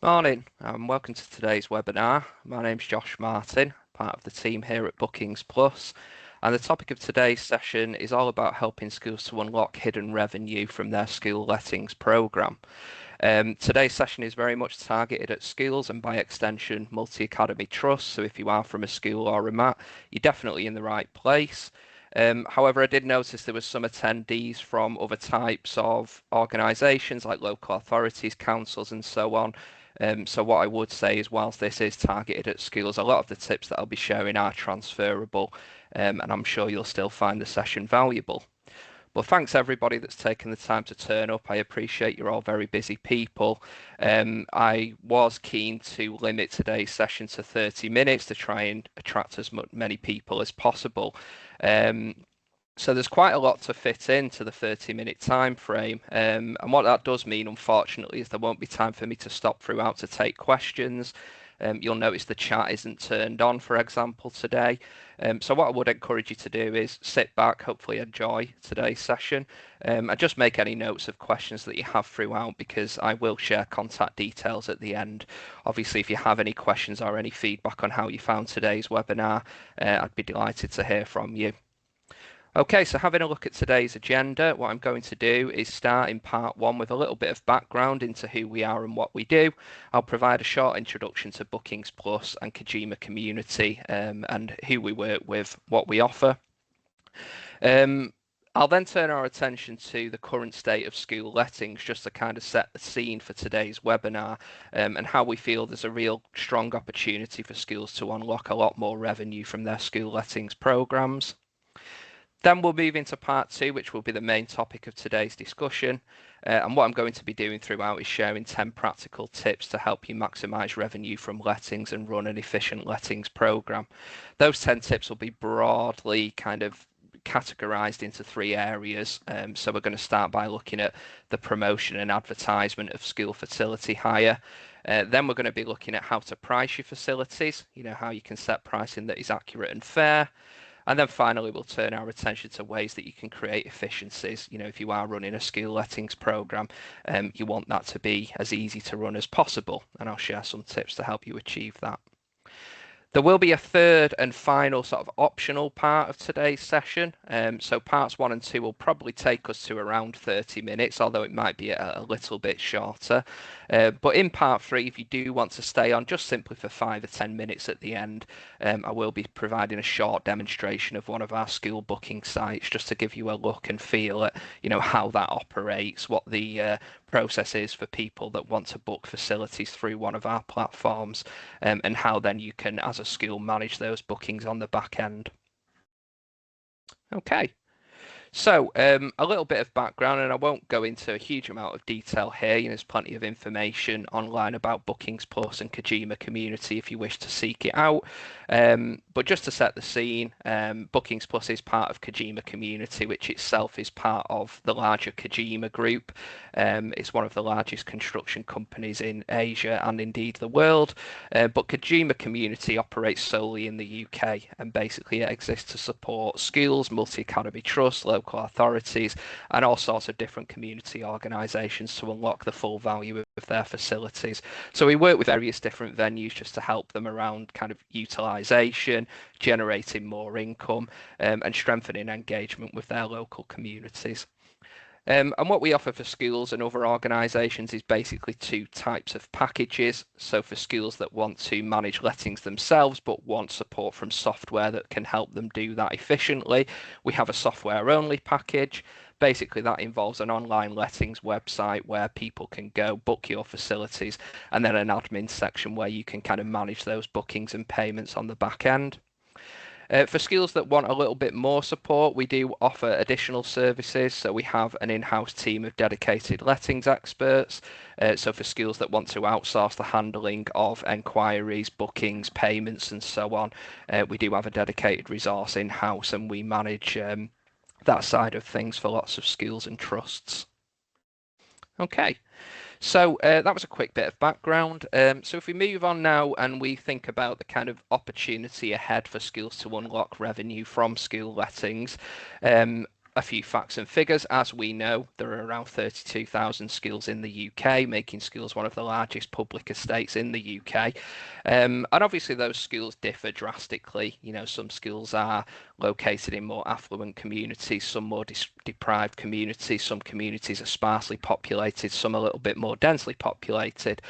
Morning, and welcome to today's webinar. My name's Josh Martin, part of the team here at Bookings Plus, and the topic of today's session is all about helping schools to unlock hidden revenue from their school lettings programme. Today's session is very much targeted at schools and by extension multi-academy trusts, so if you are from a school or a MAT, you're definitely in the right place. However, I did notice there was some attendees from other types of organisations like local authorities, councils and so on. So what I would say is whilst this is targeted at schools, a lot of the tips that I'll be sharing are transferable, and I'm sure you'll still find the session valuable. But thanks everybody that's taken the time to turn up. I appreciate you're all very busy people. I was keen to limit today's session to 30 minutes to try and attract as many people as possible. Um, so there's quite a lot to fit into the 30-minute time frame. And what that does mean, unfortunately, is there won't be time for me to stop throughout to take questions. You'll notice the chat isn't turned on, for example, today. So what I would encourage you to do is sit back, hopefully enjoy today's session, and just make any notes of questions that you have throughout, because I will share contact details at the end. Obviously, if you have any questions or any feedback on how you found today's webinar, I'd be delighted to hear from you. Okay, so having a look at today's agenda, what I'm going to do is start in part one with a little bit of background into who we are and what we do. I'll provide a short introduction to Bookings Plus and Kojima Community, and who we work with, what we offer. I'll then turn our attention to the current state of school lettings, just to kind of set the scene for today's webinar, and how we feel there's a real strong opportunity for schools to unlock a lot more revenue from their school lettings programs. Then we'll move into part two, which will be the main topic of today's discussion. And what I'm going to be doing throughout is sharing 10 practical tips to help you maximise revenue from lettings and run an efficient lettings programme. Those 10 tips will be broadly kind of categorised into three areas. So we're going to start by looking at the promotion and advertisement of school facility hire. Then we're going to be looking at how to price your facilities, how you can set pricing that is accurate and fair. And then finally, we'll turn our attention to ways that you can create efficiencies. If you are running a school lettings program, you want that to be as easy to run as possible. And I'll share some tips to help you achieve that. There will be a third and final sort of optional part of today's session. So parts one and two will probably take us to around 30 minutes, although it might be a little bit shorter. But in part three, if you do want to stay on just simply for 5 or 10 minutes at the end, I will be providing a short demonstration of one of our school booking sites just to give you a look and feel at, how that operates, what the process is for people that want to book facilities through one of our platforms, and how then you can, as a school, manage those bookings on the back end. Okay. So, a little bit of background, and I won't go into a huge amount of detail here. There's plenty of information online about Bookings Plus and Kojima Community if you wish to seek it out. But just to set the scene, Bookings Plus is part of Kojima Community, which itself is part of the larger Kojima Group. It's one of the largest construction companies in Asia and indeed the world. But Kojima Community operates solely in the UK, and basically it exists to support schools, multi-academy trusts, local authorities, and all sorts of different community organisations to unlock the full value of their facilities. So we work with various different venues just to help them around kind of utilisation, generating more income, and strengthening engagement with their local communities. And what we offer for schools and other organisations is basically two types of packages. So for schools that want to manage lettings themselves but want support from software that can help them do that efficiently, we have a software only package. Basically, that involves an online lettings website where people can go book your facilities, and then an admin section where you can kind of manage those bookings and payments on the back end. For schools that want a little bit more support, we do offer additional services. So we have an in-house team of dedicated lettings experts. So for schools that want to outsource the handling of enquiries, bookings, payments, and so on, we do have a dedicated resource in-house, and we manage that side of things for lots of schools and trusts. Okay. So that was a quick bit of background. So if we move on now and we think about the kind of opportunity ahead for schools to unlock revenue from school lettings, A few facts and figures. As we know, there are around 32,000 schools in the UK, making schools one of the largest public estates in the UK. And obviously, those schools differ drastically. Some schools are located in more affluent communities, some more deprived communities, some communities are sparsely populated, some a little bit more densely populated.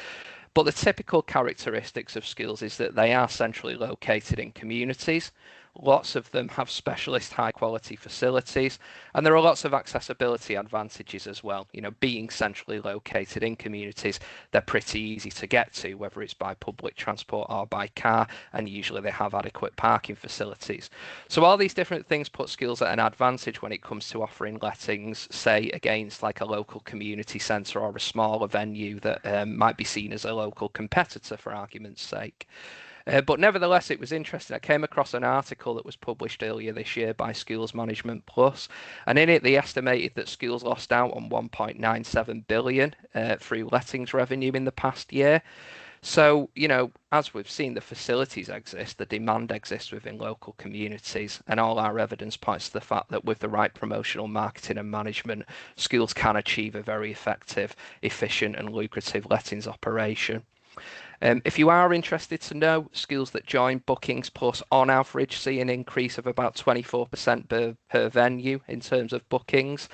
But the typical characteristics of schools is that they are centrally located in communities. Lots of them have specialist high quality facilities, and there are lots of accessibility advantages as well. Being centrally located in communities, they're pretty easy to get to, whether it's by public transport or by car, and usually they have adequate parking facilities. So all these different things put schools at an advantage when it comes to offering lettings, say against like a local community centre or a smaller venue that might be seen as a local competitor, for argument's sake. But nevertheless, it was interesting. I came across an article that was published earlier this year by Schools Management Plus, and in it they estimated that schools lost out on 1.97 billion through lettings revenue in the past year. So, as we've seen, the facilities exist, the demand exists within local communities, and all our evidence points to the fact that with the right promotional marketing and management, schools can achieve a very effective, efficient, and lucrative lettings operation. If you are interested to know, schools that join Bookings Plus on average see an increase of about 24% per venue in terms of bookings.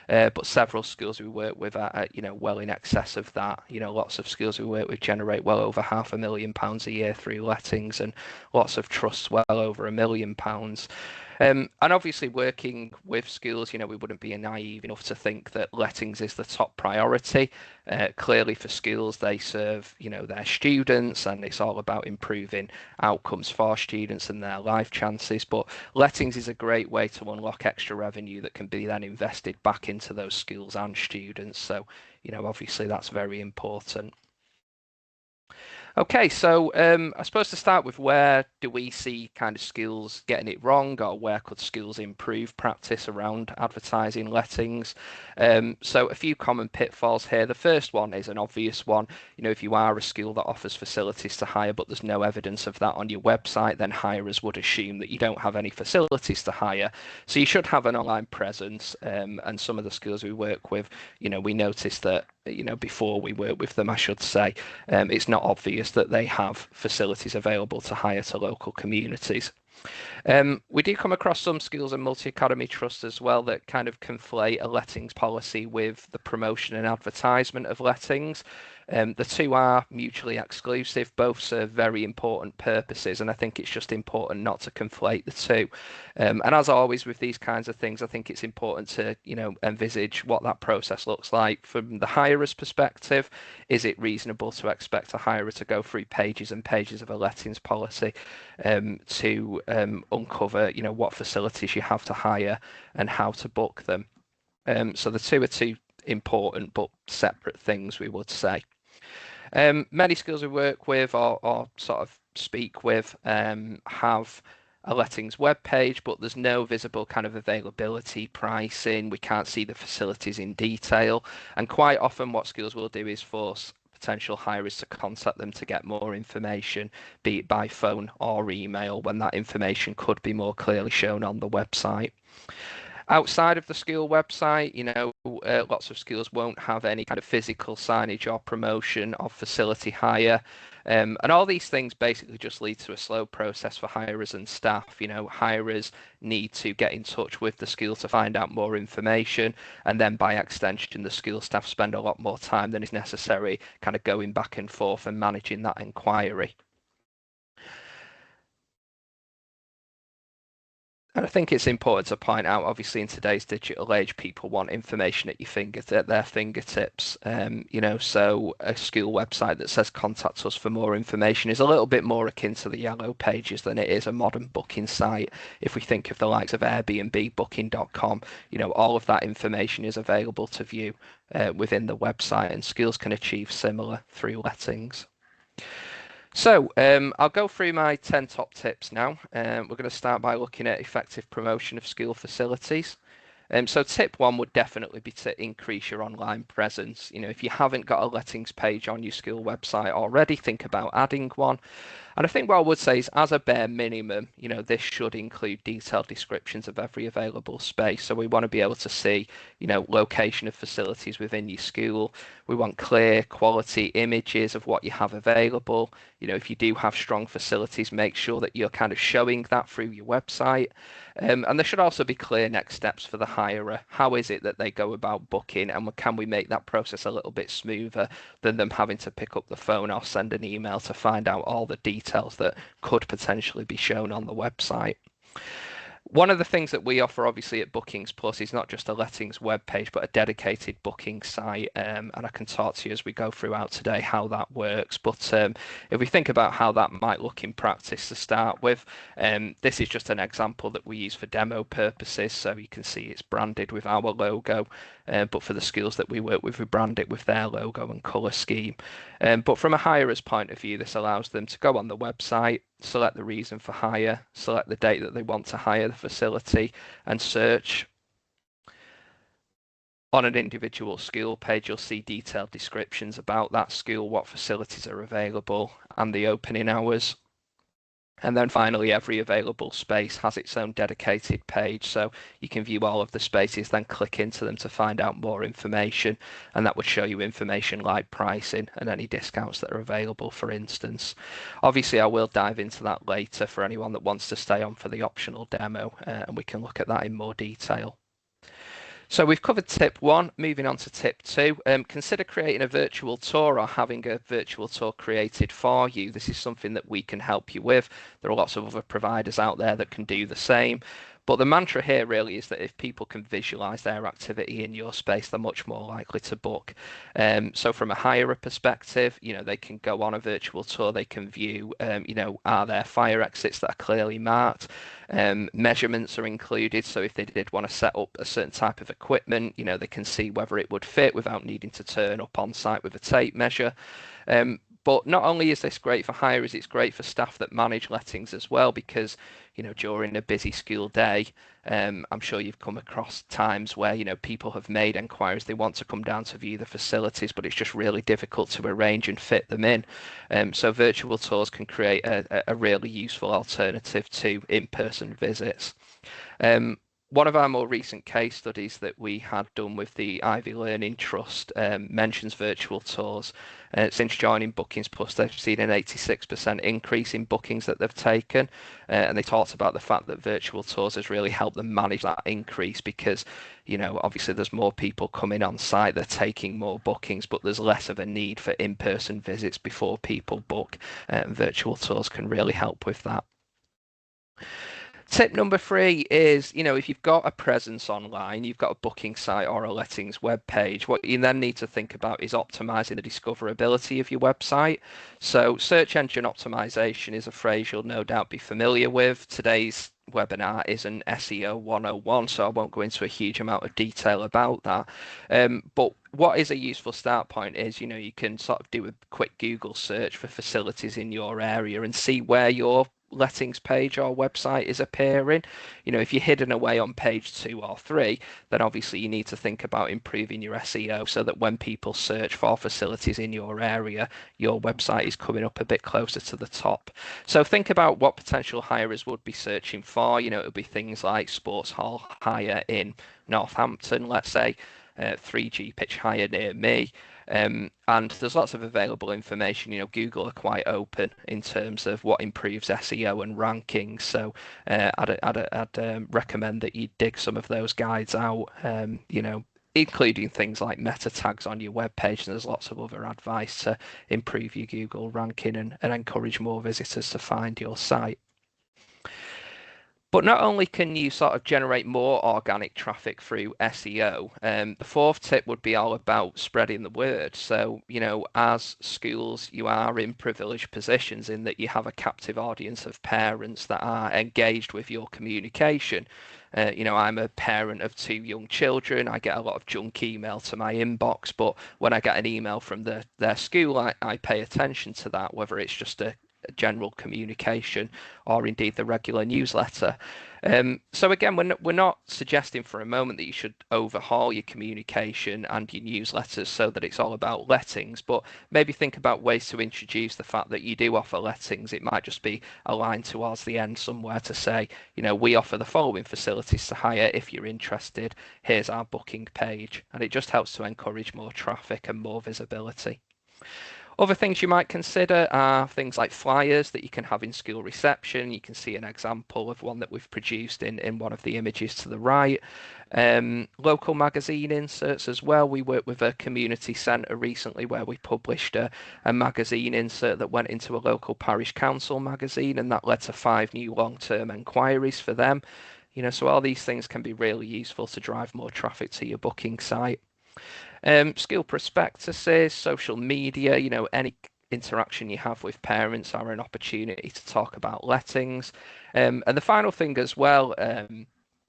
But several schools we work with are, well in excess of that. Lots of schools we work with generate well over £500,000 a year through lettings, and lots of trusts well over £1 million. And obviously, working with schools, we wouldn't be naive enough to think that lettings is the top priority. Clearly, for schools, they serve, their students, and it's all about improving outcomes for students and their life chances. But lettings is a great way to unlock extra revenue that can be then invested back into those schools and students. So, obviously, that's very important. Okay, so I suppose to start with, where do we see kind of schools getting it wrong, or where could schools improve practice around advertising lettings? So a few common pitfalls here. The first one is an obvious one. If you are a school that offers facilities to hire, but there's no evidence of that on your website, then hirers would assume that you don't have any facilities to hire. So you should have an online presence. And some of the schools we work with, we notice that, before we work with them, I should say, it's not obvious that they have facilities available to hire to local communities. We do come across some schools and multi-academy trusts as well that kind of conflate a lettings policy with the promotion and advertisement of lettings. The two are mutually exclusive, both serve very important purposes, and I think it's just important not to conflate the two. And as always with these kinds of things, I think it's important to, envisage what that process looks like from the hirer's perspective. Is it reasonable to expect a hirer to go through pages and pages of a lettings policy to uncover, what facilities you have to hire and how to book them? So the two are two important but separate things, we would say. Many schools we work with or sort of speak with have a lettings web page, but there's no visible kind of availability, pricing. We can't see the facilities in detail. And quite often what schools will do is force potential hirers to contact them to get more information, be it by phone or email, when that information could be more clearly shown on the website. Outside of the school website, lots of schools won't have any kind of physical signage or promotion of facility hire. And all these things basically just lead to a slow process for hirers and staff. Hirers need to get in touch with the school to find out more information. And then by extension, the school staff spend a lot more time than is necessary kind of going back and forth and managing that inquiry. And I think it's important to point out, obviously, in today's digital age, people want information at their fingertips. So a school website that says "contact us for more information" is a little bit more akin to the yellow pages than it is a modern booking site. If we think of the likes of Airbnb, Booking.com, all of that information is available to view within the website, and schools can achieve similar through lettings. So I'll go through my 10 top tips now. We're going to start by looking at effective promotion of school facilities. So tip one would definitely be to increase your online presence. If you haven't got a lettings page on your school website already, think about adding one. And I think what I would say is, as a bare minimum, this should include detailed descriptions of every available space. So we want to be able to see, location of facilities within your school. We want clear quality images of what you have available. If you do have strong facilities, make sure that you're kind of showing that through your website. And there should also be clear next steps for the hirer. How is it that they go about booking, and can we make that process a little bit smoother than them having to pick up the phone or send an email to find out all the details that could potentially be shown on the website? One of the things that we offer, obviously, at Bookings Plus is not just a lettings web page, but a dedicated booking site. And I can talk to you as we go throughout today how that works. But if we think about how that might look in practice to start with, this is just an example that we use for demo purposes. So you can see it's branded with our logo. But for the schools that we work with, we brand it with their logo and colour scheme. But from a hirer's point of view, this allows them to go on the website, select the reason for hire, select the date that they want to hire the facility, and search. On an individual school page, you'll see detailed descriptions about that school, what facilities are available, and the opening hours. And then finally, every available space has its own dedicated page, so you can view all of the spaces, then click into them to find out more information, and that would show you information like pricing and any discounts that are available, for instance. Obviously, I will dive into that later for anyone that wants to stay on for the optional demo, and we can look at that in more detail. So we've covered tip one, moving on to tip two. Consider creating a virtual tour or having a virtual tour created for you. This is something that we can help you with. There are lots of other providers out there that can do the same. But the mantra here really is that if people can visualize their activity in your space, they're much more likely to book. So from a hirer perspective, they can go on a virtual tour, they can view, are there fire exits that are clearly marked? Measurements are included, so if they did want to set up a certain type of equipment, they can see whether it would fit without needing to turn up on site with a tape measure. But not only is this great for hirers, it's great for staff that manage lettings as well, because during a busy school day, I'm sure you've come across times where people have made enquiries, they want to come down to view the facilities, but it's just really difficult to arrange and fit them in. So virtual tours can create a really useful alternative to in-person visits. One of our more recent case studies that we had done with the Ivy Learning Trust mentions virtual tours. Since joining Bookings Plus, they've seen an 86% increase in bookings that they've taken. And they talked about the fact that virtual tours has really helped them manage that increase because, obviously there's more people coming on site, they're taking more bookings, but there's less of a need for in-person visits before people book. Virtual tours can really help with that. Tip number three is, if you've got a presence online, you've got a booking site or a lettings web page, what you then need to think about is optimizing the discoverability of your website. So search engine optimization is a phrase you'll no doubt be familiar with. Today's webinar is an SEO 101, so I won't go into a huge amount of detail about that. But what is a useful start point is, you can sort of do a quick Google search for facilities in your area and see where your lettings page or website is appearing. If you're hidden away on page 2 or 3, then obviously you need to think about improving your SEO so that when people search for facilities in your area, your website is coming up a bit closer to the top. So think about what potential hirers would be searching for. It would be things like sports hall hire in Northampton, let's say, 3G pitch hire near me. And there's lots of available information. Google are quite open in terms of what improves SEO and rankings. So I'd recommend that you dig some of those guides out. Including things like meta tags on your web page, and there's lots of other advice to improve your Google ranking and encourage more visitors to find your site. But not only can you sort of generate more organic traffic through SEO, the fourth tip would be all about spreading the word. So, as schools, you are in privileged positions in that you have a captive audience of parents that are engaged with your communication. I'm a parent of 2 young children. I get a lot of junk email to my inbox, but when I get an email from their school, I pay attention to that, whether it's just a general communication or indeed the regular newsletter. So again, we're not suggesting for a moment that you should overhaul your communication and your newsletters so that it's all about lettings, but maybe think about ways to introduce the fact that you do offer lettings. It might just be a line towards the end somewhere to say, we offer the following facilities to hire. If you're interested, here's our booking page. And it just helps to encourage more traffic and more visibility. Other things you might consider are things like flyers that you can have in school reception. You can see an example of one that we've produced in one of the images to the right. Local magazine inserts as well. We worked with a community centre recently where we published a magazine insert that went into a local parish council magazine, and that led to 5 new long-term enquiries for them. So all these things can be really useful to drive more traffic to your booking site. School prospectuses, social media, any interaction you have with parents are an opportunity to talk about lettings. And the final thing as well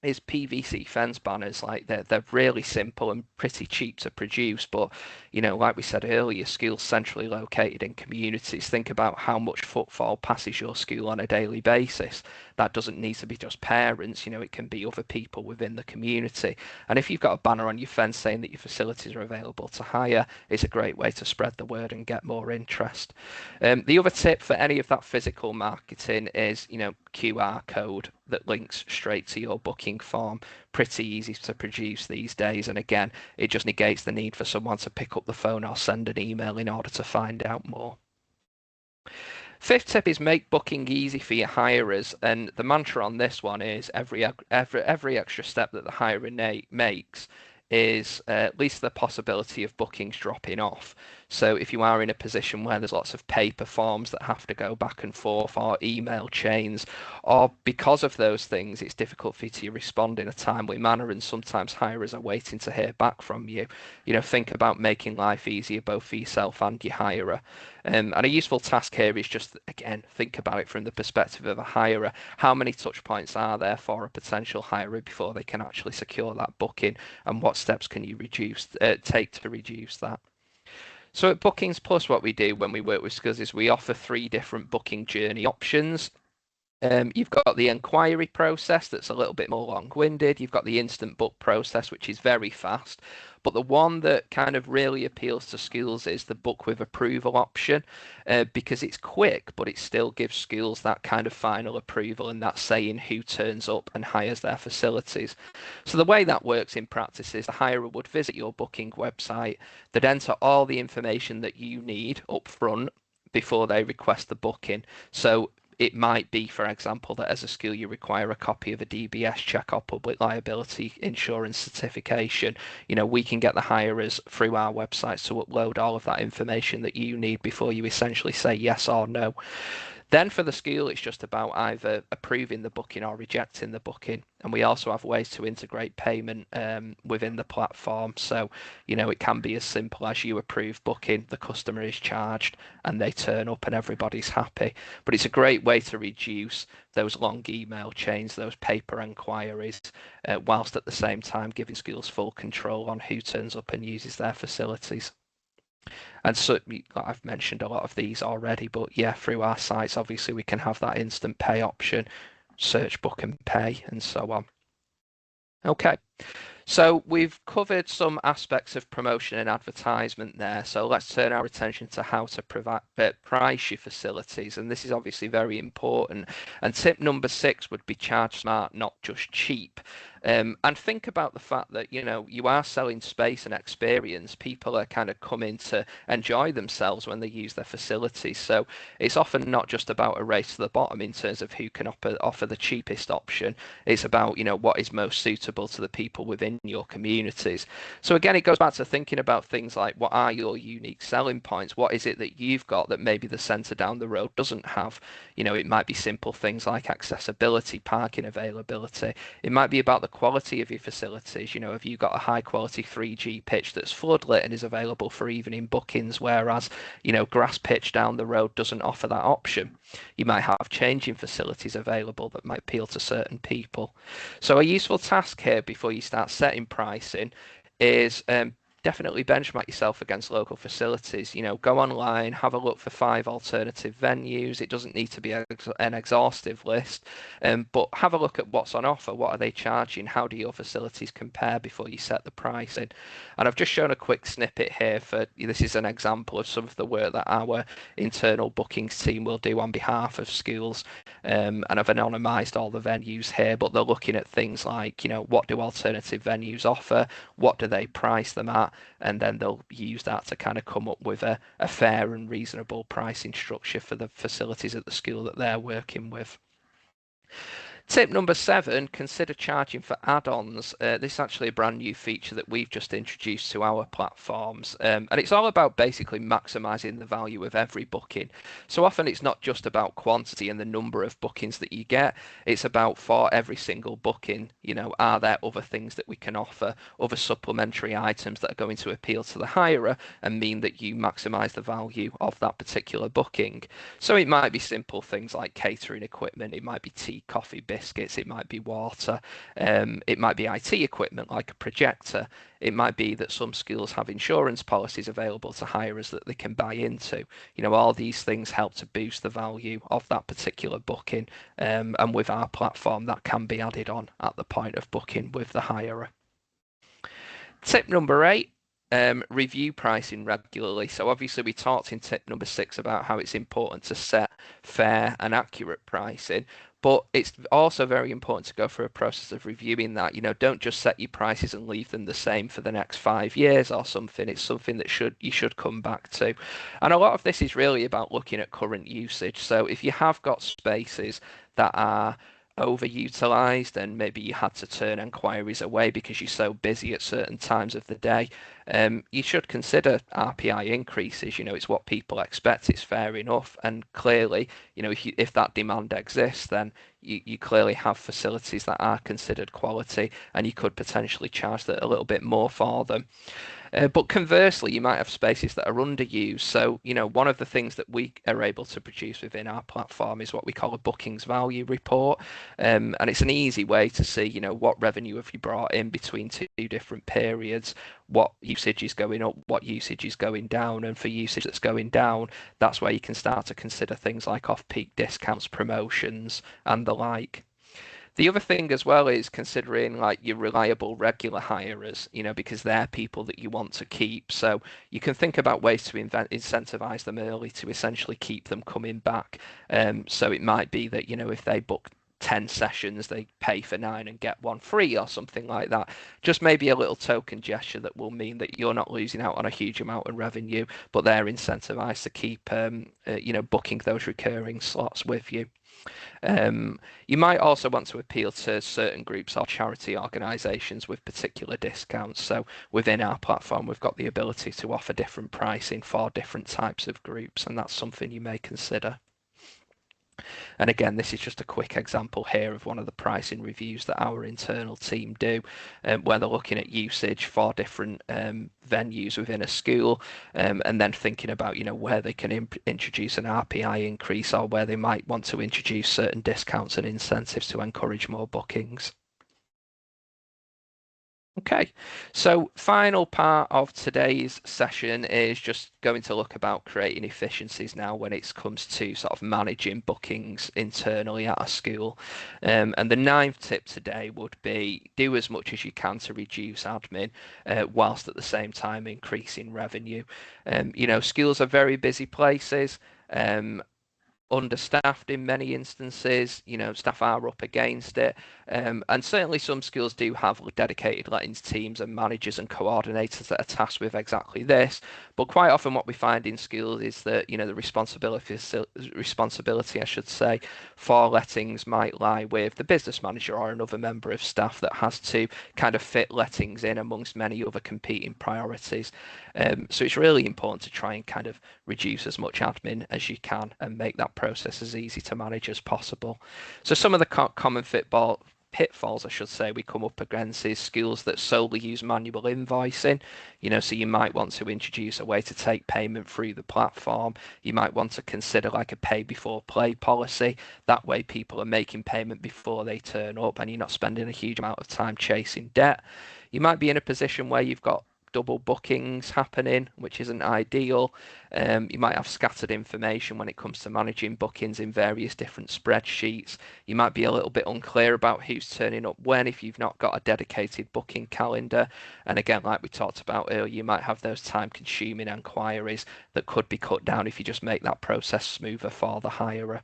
is PVC fence banners. Like they're really simple and pretty cheap to produce, but like we said earlier, schools centrally located in communities. Think about how much footfall passes your school on a daily basis. That doesn't need to be just parents, it can be other people within the community. And if you've got a banner on your fence saying that your facilities are available to hire, it's a great way to spread the word and get more interest. The other tip for any of that physical marketing is, QR code that links straight to your booking form. Pretty easy to produce these days. And again, it just negates the need for someone to pick up the phone or send an email in order to find out more. Fifth tip is make booking easy for your hirers, and the mantra on this one is every extra step that the hirer makes is at least the possibility of bookings dropping off. So if you are in a position where there's lots of paper forms that have to go back and forth, or email chains, or because of those things, it's difficult for you to respond in a timely manner, and sometimes hirers are waiting to hear back from you. Think about making life easier both for yourself and your hirer. And a useful task here is just, again, think about it from the perspective of a hirer. How many touch points are there for a potential hirer before they can actually secure that booking, and what steps can you take to reduce that? So at Bookings Plus, what we do when we work with schools is we offer 3 different booking journey options. You've got the inquiry process that's a little bit more long-winded. You've got the instant book process, which is very fast. But the one that kind of really appeals to schools is the book with approval option, because it's quick, but it still gives schools that kind of final approval and that saying who turns up and hires their facilities. So the way that works in practice is the hirer would visit your booking website, they'd enter all the information that you need up front before they request the booking. So it might be, for example, that as a school you require a copy of a DBS check or public liability insurance certification. We can get the hirers through our websites to upload all of that information that you need before you essentially say yes or no. Then for the school, it's just about either approving the booking or rejecting the booking. And we also have ways to integrate payment within the platform. So, it can be as simple as you approve booking, the customer is charged, and they turn up and everybody's happy. But it's a great way to reduce those long email chains, those paper enquiries, whilst at the same time giving schools full control on who turns up and uses their facilities. And so I've mentioned a lot of these already, but yeah, through our sites, obviously we can have that instant pay option, search, book and pay, and so on. Okay. So we've covered some aspects of promotion and advertisement there. So let's turn our attention to how to price your facilities. And this is obviously very important. And tip number 6 would be charge smart, not just cheap. And think about the fact that, you are selling space and experience. People are kind of coming to enjoy themselves when they use their facilities. So it's often not just about a race to the bottom in terms of who can offer the cheapest option. It's about, what is most suitable to the people within your communities. So again, it goes back to thinking about things like, what are your unique selling points? What is it that you've got that maybe the centre down the road doesn't have? It might be simple things like accessibility, parking availability. It might be about the quality of your facilities. Have you got a high quality 3G pitch that's floodlit and is available for evening bookings, whereas grass pitch down the road doesn't offer that option? You might have changing facilities available that might appeal to certain people. So a useful task here before you start setting pricing is definitely benchmark yourself against local facilities. Go online, have a look for 5 alternative venues. It doesn't need to be an exhaustive list, but have a look at what's on offer. What are they charging? How do your facilities compare before you set the pricing? And I've just shown a quick snippet here for this is an example of some of the work that our internal bookings team will do on behalf of schools. And I've anonymised all the venues here, but they're looking at things like, what do alternative venues offer? What do they price them at? And then they'll use that to kind of come up with a fair and reasonable pricing structure for the facilities at the school that they're working with. Tip number 7, consider charging for add-ons. This is actually a brand new feature that we've just introduced to our platforms. And it's all about basically maximizing the value of every booking. So often it's not just about quantity and the number of bookings that you get. It's about for every single booking, are there other things that we can offer, other supplementary items that are going to appeal to the hirer and mean that you maximize the value of that particular booking. So it might be simple things like catering equipment, it might be tea, coffee, biscuits, it might be water, it might be IT equipment like a projector. It might be that some schools have insurance policies available to hirers that they can buy into. All these things help to boost the value of that particular booking, and with our platform, that can be added on at the point of booking with the hirer. Tip number 8, review pricing regularly. So obviously we talked in tip number 6 about how it's important to set fair and accurate pricing, but it's also very important to go through a process of reviewing that. Don't just set your prices and leave them the same for the next 5 years or something. It's something that you should come back to. And a lot of this is really about looking at current usage. So if you have got spaces that are overutilized and maybe you had to turn enquiries away because you're so busy at certain times of the day, you should consider RPI increases. It's what people expect. It's fair enough. And clearly, if that demand exists, then you clearly have facilities that are considered quality and you could potentially charge that a little bit more for them. But conversely, you might have spaces that are underused. So, one of the things that we are able to produce within our platform is what we call a bookings value report. And it's an easy way to see, what revenue have you brought in between two different periods, what usage is going up, what usage is going down. And for usage that's going down, that's where you can start to consider things like off-peak discounts, promotions, and the like. The other thing as well is considering like your reliable regular hirers, because they're people that you want to keep. So you can think about ways to incentivize them early to essentially keep them coming back. So it might be that, if they book 10 sessions, they pay for 9 and get one free or something like that. Just maybe a little token gesture that will mean that you're not losing out on a huge amount of revenue, but they're incentivized to keep, booking those recurring slots with you. You might also want to appeal to certain groups or charity organisations with particular discounts. So within our platform, we've got the ability to offer different pricing for different types of groups, and that's something you may consider. And again, this is just a quick example here of one of the pricing reviews that our internal team do, where they're looking at usage for different venues within a school, and then thinking about, where they can introduce an RPI increase or where they might want to introduce certain discounts and incentives to encourage more bookings. Okay, so final part of today's session is just going to look about creating efficiencies now when it comes to sort of managing bookings internally at a school. And the 9th tip today would be do as much as you can to reduce admin, whilst at the same time increasing revenue. Schools are very busy places. Understaffed in many instances, staff are up against it. And certainly some schools do have dedicated lettings teams and managers and coordinators that are tasked with exactly this. But quite often what we find in schools is that, the responsibility, I should say, for lettings might lie with the business manager or another member of staff that has to kind of fit lettings in amongst many other competing priorities. So it's really important to try and kind of reduce as much admin as you can and make that process as easy to manage as possible. So some of the common pitfalls, I should say, we come up against is schools that solely use manual invoicing. So you might want to introduce a way to take payment through the platform. You might want to consider like a pay before play policy. That way people are making payment before they turn up and you're not spending a huge amount of time chasing debt. You might be in a position where you've got double bookings happening, which isn't ideal. You might have scattered information when it comes to managing bookings in various different spreadsheets. You might be a little bit unclear about who's turning up when if you've not got a dedicated booking calendar. And again, like we talked about earlier, you might have those time-consuming inquiries that could be cut down if you just make that process smoother for the hirer.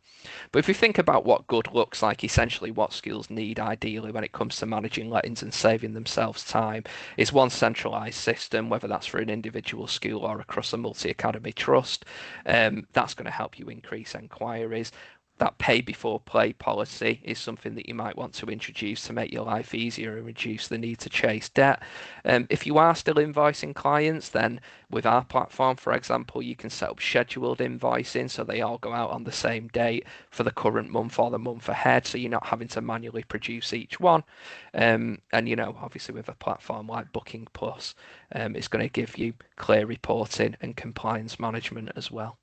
But if we think about what good looks like, essentially what schools need ideally when it comes to managing lettings and saving themselves time is one centralised system, whether that's for an individual school or across a multi-academy trust. That's going to help you increase enquiries. That pay before play policy is something that you might want to introduce to make your life easier and reduce the need to chase debt. If you are still invoicing clients, then with our platform, for example, you can set up scheduled invoicing so they all go out on the same date for the current month or the month ahead, so you're not having to manually produce each one. And obviously with a platform like Booking Plus, it's going to give you clear reporting and compliance management as well.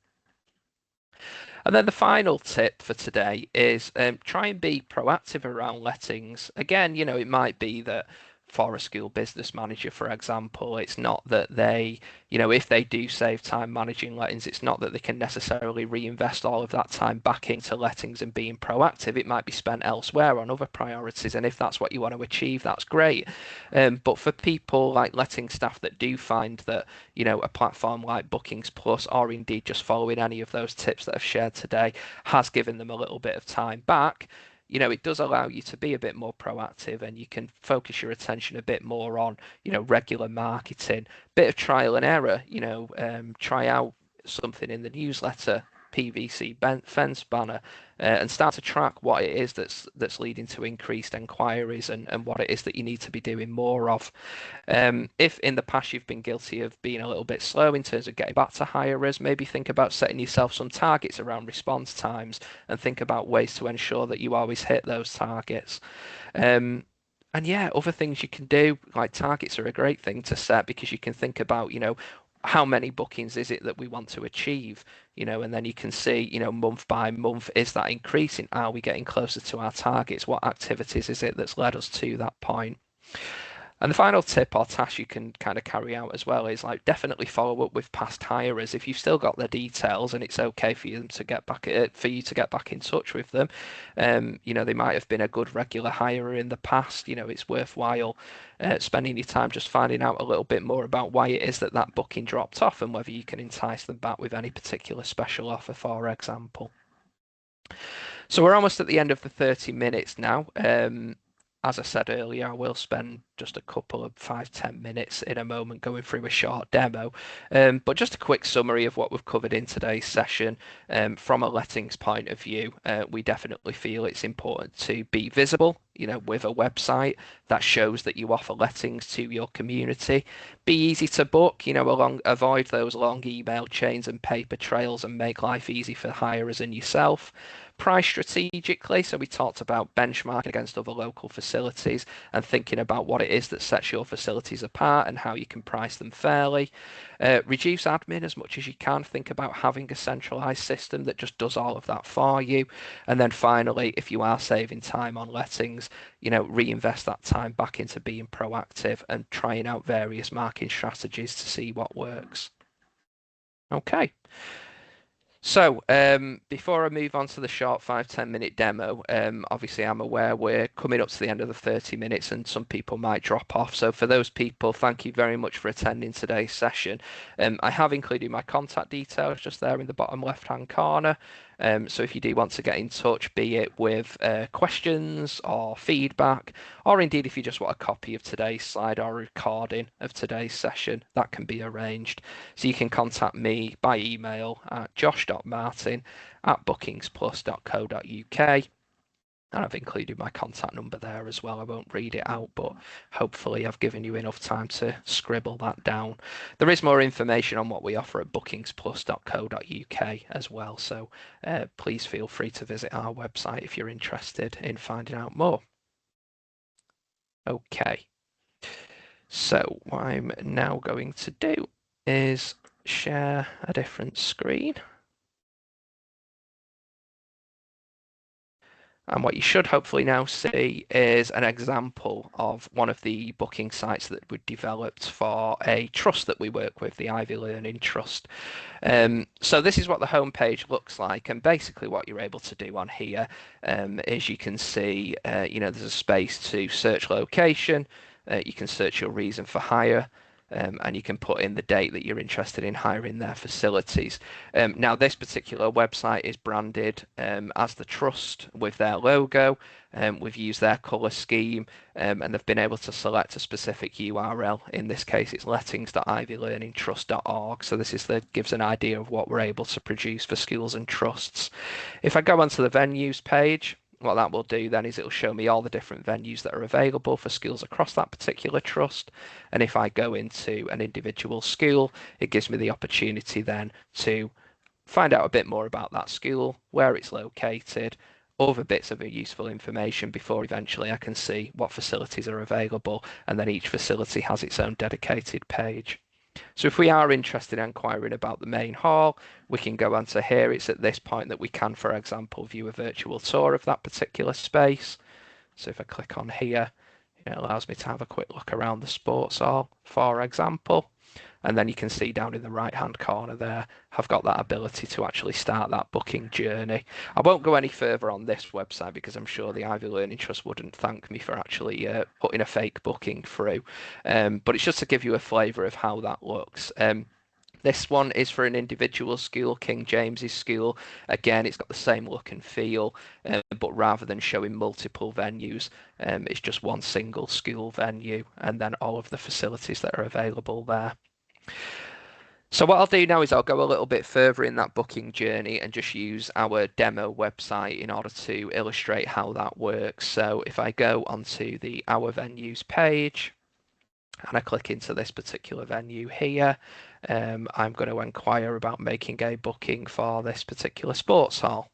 And then the final tip for today is try and be proactive around lettings. Again, it might be that for a school business manager, for example, it's not that they, if they do save time managing lettings, it's not that they can necessarily reinvest all of that time back into lettings and being proactive. It might be spent elsewhere on other priorities. And if that's what you want to achieve, that's great. But for people like letting staff that do find that, a platform like Bookings Plus, or indeed just following any of those tips that I've shared today, has given them a little bit of time back, it does allow you to be a bit more proactive and you can focus your attention a bit more on, regular marketing, bit of trial and error, try out something in the newsletter, PVC fence banner, and start to track what it is that's leading to increased inquiries and what it is that you need to be doing more of. If in the past you've been guilty of being a little bit slow in terms of getting back to hirers, maybe think about setting yourself some targets around response times and think about ways to ensure that you always hit those targets. Um, and yeah, other things you can do, like targets are a great thing to set because you can think about, how many bookings is it that we want to achieve, and then you can see, month by month, is that increasing? Are we getting closer to our targets? What activities is it that's led us to that point? And the final tip or task you can kind of carry out as well is like definitely follow up with past hirers. If you've still got their details and it's okay for you to get back for you to get back in touch with them, they might have been a good regular hirer in the past. It's worthwhile spending your time just finding out a little bit more about why it is that that booking dropped off and whether you can entice them back with any particular special offer, for example. So we're almost at the end of the 30 minutes now. As I said earlier, I will spend just a couple of 5-10 minutes in a moment going through a short demo. But just a quick summary of what we've covered in today's session. From a lettings point of view, we definitely feel it's important to be visible, with a website that shows that you offer lettings to your community. Be easy to book, avoid those long email chains and paper trails and make life easy for hirers and yourself. Price strategically, so we talked about benchmarking against other local facilities and thinking about what it is that sets your facilities apart and how you can price them fairly. Reduce admin as much as you can. Think about having a centralized system that just does all of that for you. And then finally, if you are saving time on lettings, reinvest that time back into being proactive and trying out various marketing strategies to see what works. Okay. So, before I move on to the short 5-10 minute demo, obviously I'm aware we're coming up to the end of the 30 minutes and some people might drop off. So for those people, thank you very much for attending today's session. I have included my contact details just there in the bottom left-hand corner. So if you do want to get in touch, be it with questions or feedback, or indeed if you just want a copy of today's slide or a recording of today's session, that can be arranged. So you can contact me by email at josh.martin@bookingsplus.co.uk. And I've included my contact number there as well. I won't read it out, but hopefully I've given you enough time to scribble that down. There is more information on what we offer at bookingsplus.co.uk as well, so please feel free to visit our website if you're interested in finding out more. Okay, so what I'm now going to do is share a different screen. And what you should hopefully now see is an example of one of the booking sites that we developed for a trust that we work with, the Ivy Learning Trust. So this is what the homepage looks like, and basically what you're able to do on here is you can see, there's a space to search location, you can search your reason for hire, and you can put in the date that you're interested in hiring their facilities. Now, this particular website is branded as the trust with their logo. We've used their colour scheme, and they've been able to select a specific URL. In this case, it's lettings.ivylearningtrust.org. So gives an idea of what we're able to produce for schools and trusts. If I go onto the venues page, what that will do then is it'll show me all the different venues that are available for schools across that particular trust. And if I go into an individual school, it gives me the opportunity then to find out a bit more about that school, where it's located, other bits of useful information before eventually I can see what facilities are available, and then each facility has its own dedicated page. So if we are interested in inquiring about the main hall, we can go onto here. It's at this point that we can, for example, view a virtual tour of that particular space. So if I click on here, it allows me to have a quick look around the sports hall, for example. And then you can see down in the right hand corner there, I've got that ability to actually start that booking journey. I won't go any further on this website because I'm sure the Ivy Learning Trust wouldn't thank me for actually putting a fake booking through. But it's just to give you a flavour of how that looks. This one is for an individual school, King James's School. Again, it's got the same look and feel, but rather than showing multiple venues, it's just one single school venue and then all of the facilities that are available there. So what I'll do now is I'll go a little bit further in that booking journey and just use our demo website in order to illustrate how that works. So if I go onto the Our Venues page and I click into this particular venue here, I'm going to inquire about making a booking for this particular sports hall.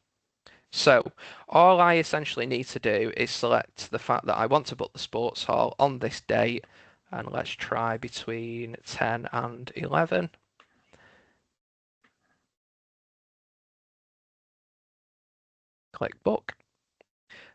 So all I essentially need to do is select the fact that I want to book the sports hall on this date, and let's try between 10 and 11. Click book.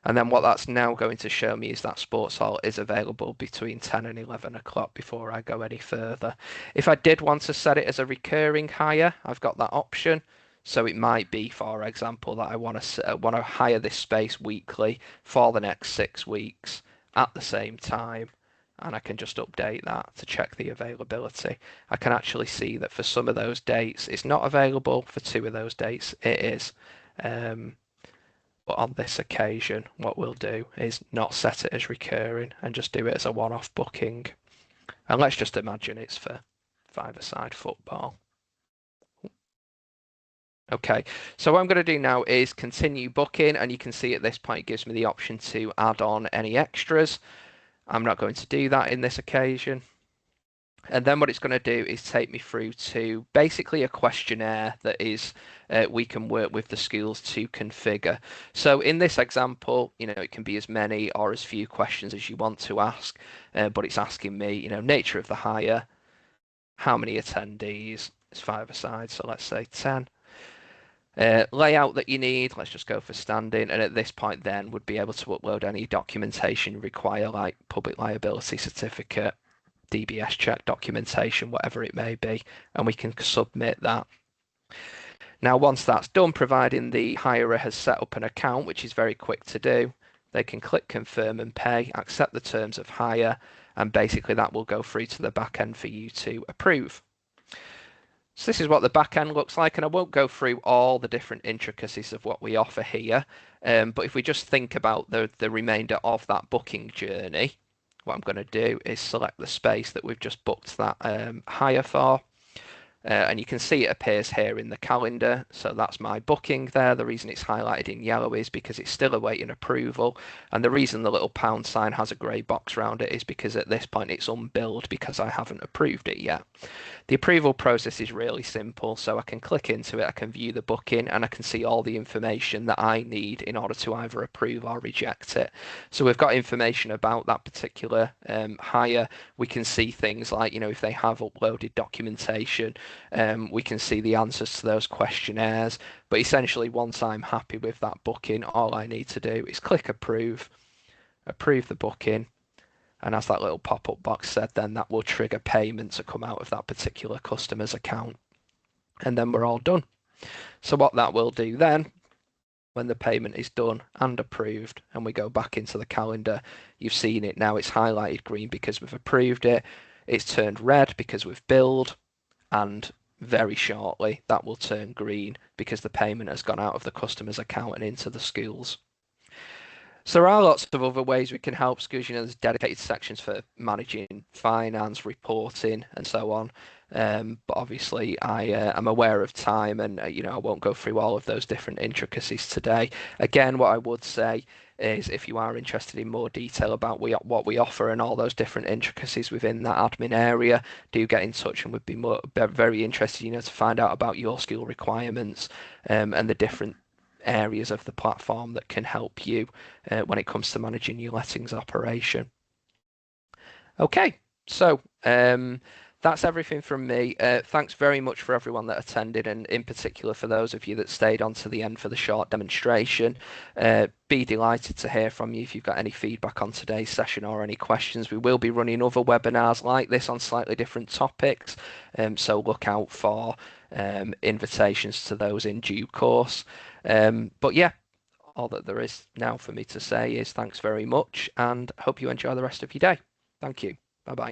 And then what that's now going to show me is that sports hall is available between 10 and 11 o'clock before I go any further. If I did want to set it as a recurring hire, I've got that option. So it might be, for example, that I want to hire this space weekly for the next 6 weeks at the same time. And I can just update that to check the availability. I can actually see that for some of those dates it's not available, for 2 of those dates it is. But on this occasion, what we'll do is not set it as recurring and just do it as a one-off booking. And let's just imagine it's for five-a-side football. Okay, so what I'm going to do now is continue booking, and you can see at this point it gives me the option to add on any extras. I'm not going to do that in this occasion. And then what it's going to do is take me through to basically a questionnaire that is we can work with the schools to configure. So in this example, it can be as many or as few questions as you want to ask, but it's asking me, nature of the hire, how many attendees, it's 5-a-side, so let's say 10. Layout that you need, let's just go for standing, and at this point then would be able to upload any documentation you require, like public liability certificate, DBS check documentation, whatever it may be, and we can submit that. Now, once that's done, providing the hirer has set up an account, which is very quick to do, they can click confirm and pay, accept the terms of hire, and basically that will go through to the back end for you to approve. So this is what the back end looks like, and I won't go through all the different intricacies of what we offer here, but if we just think about the remainder of that booking journey, what I'm going to do is select the space that we've just booked that hire for. And you can see it appears here in the calendar. So that's my booking there. The reason it's highlighted in yellow is because it's still awaiting approval. And the reason the little pound sign has a grey box around it is because at this point it's unbilled because I haven't approved it yet. The approval process is really simple. So I can click into it, I can view the booking, and I can see all the information that I need in order to either approve or reject it. So we've got information about that particular hire. We can see things like, if they have uploaded documentation, We can see the answers to those questionnaires. But essentially, once I'm happy with that booking, all I need to do is click approve, approve the booking, and as that little pop-up box said, then that will trigger payment to come out of that particular customer's account. And then we're all done. So what that will do then, when the payment is done and approved, and we go back into the calendar, you've seen it now. It's highlighted green because we've approved it. It's turned red because we've billed, and very shortly that will turn green because the payment has gone out of the customer's account and into the schools. So there are lots of other ways we can help schools. There's dedicated sections for managing finance, reporting, and so on. But obviously, I am aware of time, and I won't go through all of those different intricacies today. Again, what I would say is, if you are interested in more detail about what we offer and all those different intricacies within that admin area, do get in touch, and we'd be very interested, to find out about your school requirements, and the different areas of the platform that can help you when it comes to managing your lettings operation. Okay, so that's everything from me. Thanks very much for everyone that attended, and in particular for those of you that stayed on to the end for the short demonstration. Be delighted to hear from you if you've got any feedback on today's session or any questions. We will be running other webinars like this on slightly different topics, so look out for invitations to those in due course. But yeah, all that there is now for me to say is thanks very much, and hope you enjoy the rest of your day. Thank you.